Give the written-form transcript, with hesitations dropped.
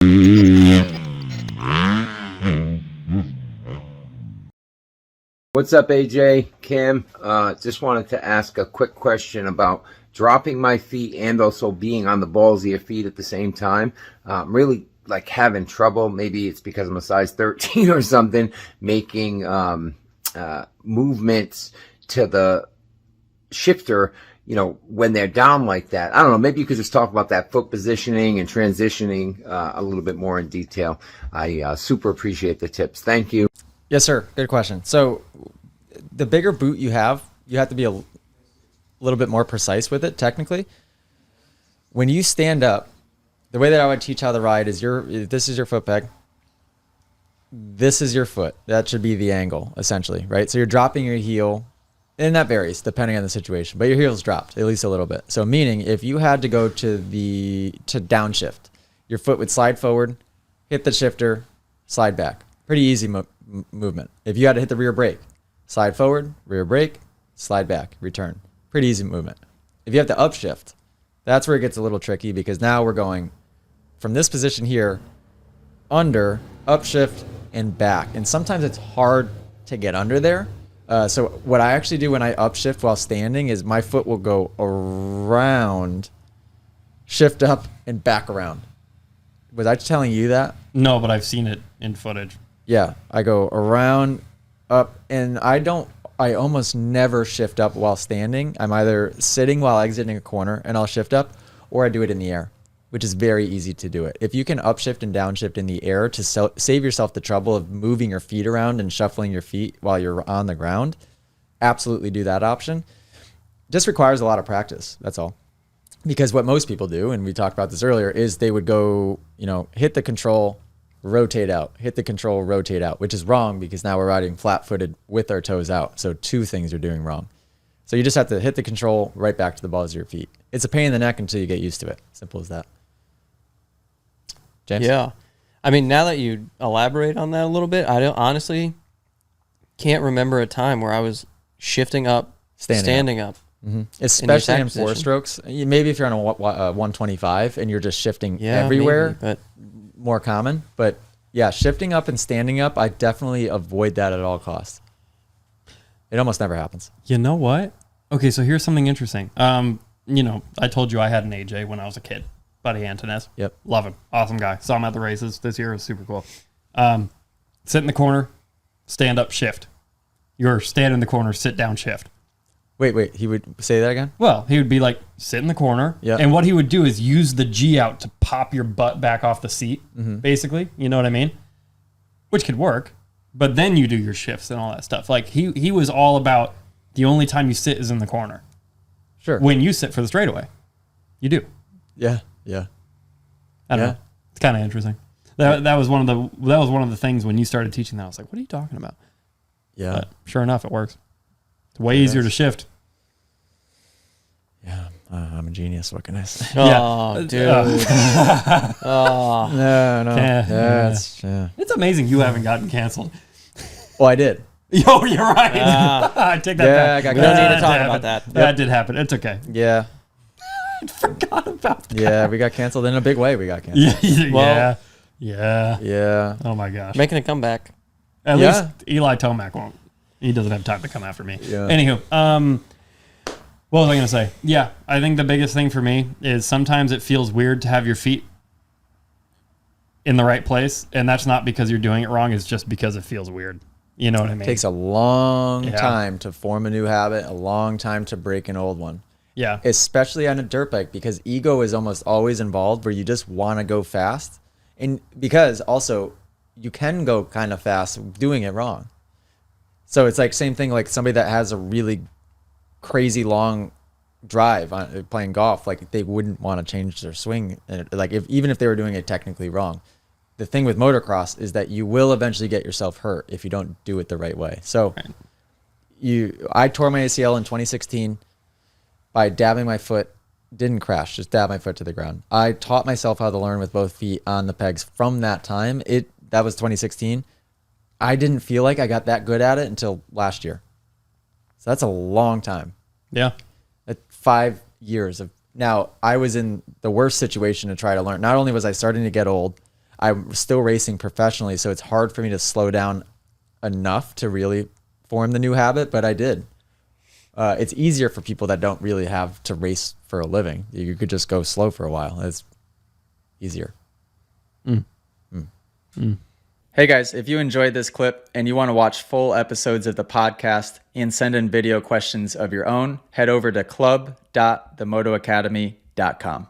What's up, AJ, Kim? Just wanted to ask a quick question about dropping my feet and also being on the balls of your feet at the same time. Really like having trouble. Maybe it's because I'm a size 13 or something, making movements to the shifter, when they're down like that. I don't know. Maybe you could just talk about that foot positioning and transitioning a little bit more in detail. I super appreciate the tips. Thank you. Yes, sir. Good question. So the bigger boot you have to be a little bit more precise with it, technically. When you stand up, the way that I would teach how to ride is this is your foot peg. This is your foot. That should be the angle, essentially, right? So you're dropping your heel, and that varies depending on the situation, but your heel's dropped at least a little bit. So meaning if you had to go to downshift, your foot would slide forward, hit the shifter, slide back. Pretty easy movement. If you had to hit the rear brake, slide forward, rear brake, slide back, return. Pretty easy movement. If you have to upshift, that's where it gets a little tricky, because now we're going from this position here, under, upshift, and back. And sometimes it's hard to get under there. So what I actually do when I upshift while standing is my foot will go around, shift up, and back around. Was I telling you that? No, but I've seen it in footage. Yeah, I go around, up, and I almost never shift up while standing. I'm either sitting while exiting a corner and I'll shift up, or I do it in the air, which is very easy to do it. If you can upshift and downshift in the air to save yourself the trouble of moving your feet around and shuffling your feet while you're on the ground, absolutely do that option. Just requires a lot of practice, that's all. Because what most people do, and we talked about this earlier, is they would go, hit the control, rotate out, hit the control, rotate out, which is wrong because now we're riding flat-footed with our toes out. So two things you're doing wrong. So you just have to hit the control right back to the balls of your feet. It's a pain in the neck until you get used to it. Simple as that. James? Yeah. I mean, now that you elaborate on that a little bit, I honestly can't remember a time where I was shifting up, standing up. Mm-hmm. Especially in four strokes. Maybe if you're on a 125 and you're just shifting everywhere, maybe, but more common. But yeah, shifting up and standing up, I definitely avoid that at all costs. It almost never happens. You know what? Okay, so here's something interesting. I told you I had an AJ when I was a kid, Buddy Antonez. Yep. Love him. Awesome guy. Saw him at the races this year. It was super cool. Sit in the corner, stand up, shift. You're stand in the corner, sit down, shift. Wait, he would say that again? Well, he would be like, sit in the corner. Yeah. And what he would do is use the G out to pop your butt back off the seat, basically. You know what I mean? Which could work. But then you do your shifts and all that stuff. Like, he was all about the only time you sit is in the corner. Sure. When you sit for the straightaway. You do. Yeah. I don't know. It's kind of interesting. That was one of the things when you started teaching that. I was like, what are you talking about? Yeah. But sure enough, it works. It's way easier to shift. Yeah, I'm a genius. What can I say? Oh, dude. No. Yeah. It's amazing you haven't gotten canceled. Well, I did. Oh, you're right. I take that back. We don't need to talk about that. That did happen. It's okay. Yeah. I forgot about that. Yeah, we got canceled in a big way. We got canceled. Yeah. Oh, my gosh. Making a comeback. At least Eli Tomac won't. He doesn't have time to come after me. Yeah. Anywho, what was I going to say? Yeah, I think the biggest thing for me is sometimes it feels weird to have your feet in the right place, and that's not because you're doing it wrong. It's just because it feels weird. You know what I mean? It takes a long time to form a new habit, a long time to break an old one. Yeah. Especially on a dirt bike, because ego is almost always involved, where you just want to go fast. And because also you can go kind of fast doing it wrong. So it's like same thing, like somebody that has a really crazy long drive on playing golf, like they wouldn't want to change their swing. Like even if they were doing it technically wrong. The thing with motocross is that you will eventually get yourself hurt if you don't do it the right way. So I tore my ACL in 2016 by dabbing my foot, didn't crash, just dab my foot to the ground. I taught myself how to learn with both feet on the pegs from that time. That was 2016. I didn't feel like I got that good at it until last year. So that's a long time. Yeah. 5 years of. Now, I was in the worst situation to try to learn. Not only was I starting to get old, I'm still racing professionally, so it's hard for me to slow down enough to really form the new habit, but I did. It's easier for people that don't really have to race for a living. You could just go slow for a while. It's easier. Hey guys, if you enjoyed this clip and you want to watch full episodes of the podcast and send in video questions of your own, head over to club.themotoacademy.com.